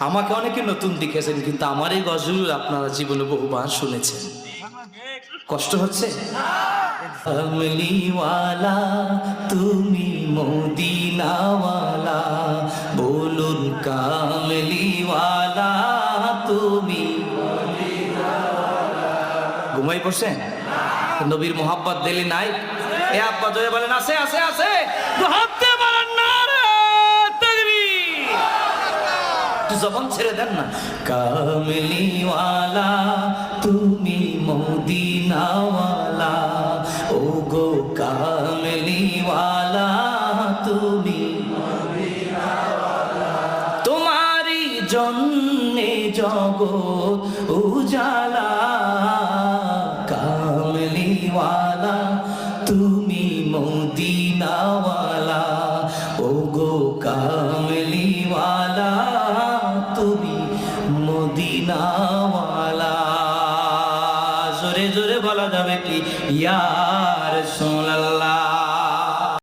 আমাকে অনেকে নতুন দেখেছেন, কিন্তু আমার এই গজল আপনারা জীবনে বহুবার শুনেছেন। কষ্ট হচ্ছে? কামলিওয়ালা তুমি মদিনাওয়ালা, বলুন কামলিওয়ালা তুমি। ঘুমাই পড়ছেন? নবীর মোহাব্বত দিলি নাই? এ আব্বা জয় বলেন আছে আছে আছে, হাতে বলেন না রে তাকবীর। একটু জবান ছেড়ে দেন না। কামলিওয়ালা তুমি মদিনাওয়ালা, ও গো কামলিওয়ালা তুমি মদিনাওয়ালা, তোমারই জন্যে জগৎ উজালা। কামলিওয়ালা তুমি মদিনাওয়ালা, ও গো কামলিওয়ালা তুমি মদিনাওয়ালা। জোরে জোরে বলা যাবে কি ইয়া রাসূলুল্লাহ।